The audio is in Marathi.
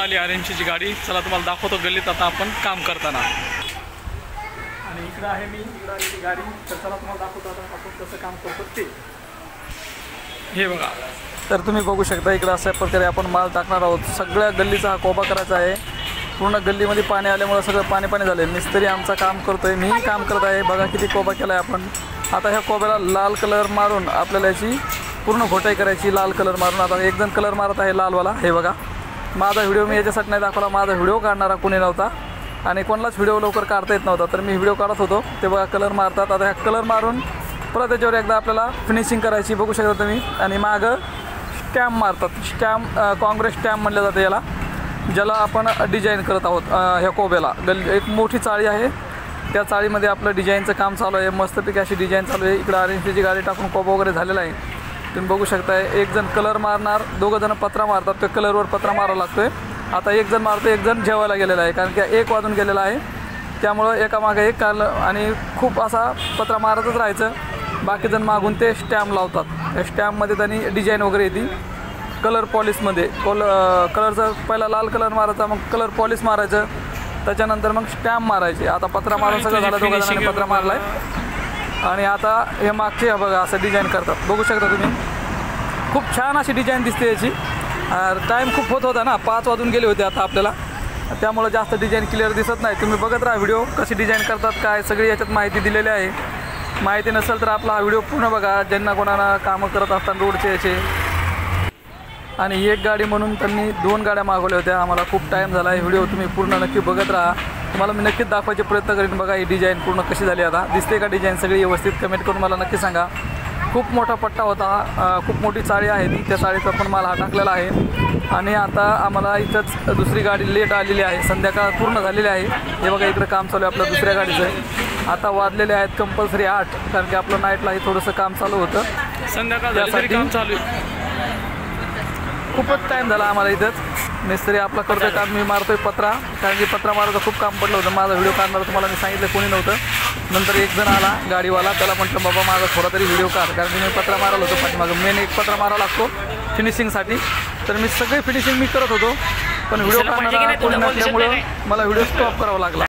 आली आर्यनची गाडी. चला तुम्हाला दाखवतो गल्लीत आता आपण काम करताना. आणि इकडं आहे मी, इकडं आली गाडी. तर चला तुम्हाला दाखवतो आता आपण कसं काम करतो ते. हे बघा, तर तुम्ही बघू शकता इकडं अशा प्रकारे आपण माल टाकणार आहोत. सगळ्या गल्लीचा हा कोबा करायचा आहे. पूर्ण गल्लीमध्ये पाणी आल्यामुळे सगळं पाणी पाणी झालं. मिस्त्री आमचं काम करतोय, मीही काम करत आहे. बघा किती कोबा केला आहे आपण. आता ह्या कोब्याला लाल कलर मारून आपल्याला याची पूर्ण घोटाई करायची. लाल कलर मारून आता एक जण कलर मारत आहे लालवाला. हे बघा, माझा व्हिडिओ मी याच्यासाठी नाही दाखवला. माझा व्हिडिओ काढणारा कोणी नव्हता आणि कोणालाच व्हिडिओ लवकर काढता येत नव्हता. तर मी व्हिडिओ काढत होतो. ते बघा कलर मारतात. आता ह्या कलर मारून परत त्याच्यावर एकदा आपल्याला फिनिशिंग करायची. बघू शकता तुम्ही. आणि मागं स्टॅम्प मारतात. स्टॅम्प काँग्रेस स्टॅम्प म्हणलं जातं याला, ज्याला आपण डिझाईन करत आहोत. ह्या कोब्याला एक मोठी चाळी आहे. त्या चाळीमध्ये आपलं डिझाईनचं काम चालू आहे. मस्तपैकी अशी डिझाईन चालू आहे. इकडं आर्यनची गाडी टाकून कोबा वगैरे झालेला आहे. तुम्ही बघू शकताय. एक जण कलर मारणार, दोघं जण पत्रा मारतात. त्या कलरवर पत्रा मारावा लागतोय. आता एक जण मारतो, एक जण जेवायला गेलेला आहे. कारण की 1 वाजून गेलेला आहे. त्यामुळं एकामागे एक काढलं आणि खूप असा पत्रा मारतच राहायचं. बाकीजण मागून ते स्टॅम्प लावतात. त्या स्टॅम्पमध्ये त्यांनी डिझाईन वगैरे येते. कलर पॉलिशमध्ये कलरचं पहिला लाल कलर मारायचा, मग कलर पॉलिश मारायचं, त्याच्यानंतर मग स्टॅम्प मारायचे. आता पत्रा मारून सगळं झालं. दोघा जणांनी पत्रा मारला आहे. आणि आता हे मागचे बघा असं डिझाईन करतात. बघू शकता तुम्ही. खूप छान अशी डिझाईन दिसते याची. टाईम खूप होत होता ना, 5 वाजून गेले होते आता आपल्याला. त्यामुळे जास्त डिझाईन क्लिअर दिसत नाही. तुम्ही बघत राहा व्हिडिओ कशी डिझाईन करतात, काय सगळी याच्यात माहिती दिलेली आहे. माहिती नसेल तर आपला हा व्हिडिओ पूर्ण बघा, ज्यांना कोणाला कामं करत असताना रोडचे याचे. आणि एक गाडी म्हणून त्यांनी 2 गाड्या मागवल्या होत्या. आम्हाला खूप टाईम झाला आहे. व्हिडिओ तुम्ही पूर्ण नक्की बघत राहा. तुम्हाला मी नक्कीच दाखवायचे प्रयत्न करेन. बघा ही डिझाईन पूर्ण कशी झाली. आता दिसते का डिझाईन सगळी व्यवस्थित? कमेंट करून मला नक्की सांगा. खूप मोठा पट्टा होता. खूप मोठी चाळी आहे ती. त्या चाळीचा पण माल हा टाकलेला आहे. आणि आता आम्हाला इथंच दुसरी गाडी लेट आलेली आहे. संध्याकाळ पूर्ण झालेली आहे. हे बघा इकडं काम चालू आहे आपलं दुसऱ्या गाडीचं आहे. आता वाजलेले आहेत कंपल्सरी 8, कारण की आपलं नाईटलाही थोडंसं काम चालू होतं. संध्याकाळ काम चालू आहे. खूपच टाईम झाला आम्हाला इथंच. मिस्त्री आपला करतोय काम, मी मारतोय पत्रा. कारण की पत्रा मारायचं खूप काम पडलं होतं. माझा व्हिडिओ काढणार तुम्हाला मी सांगितलं कोणी नव्हतं. नंतर एक जण आला गाडीवाला. त्याला म्हटलं बाबा माझा थोडा तरी व्हिडिओ काढ, कारण की मी पत्रा मारायला होतो पाठीमागं. मेन एक पत्रा मारावा लागतो फिनिशिंगसाठी. तर मी सगळी फिनिशिंग मी करत होतो, पण व्हिडिओ काढणारा कोणी नसल्यामुळं मला व्हिडिओ स्टॉप करावा लागला.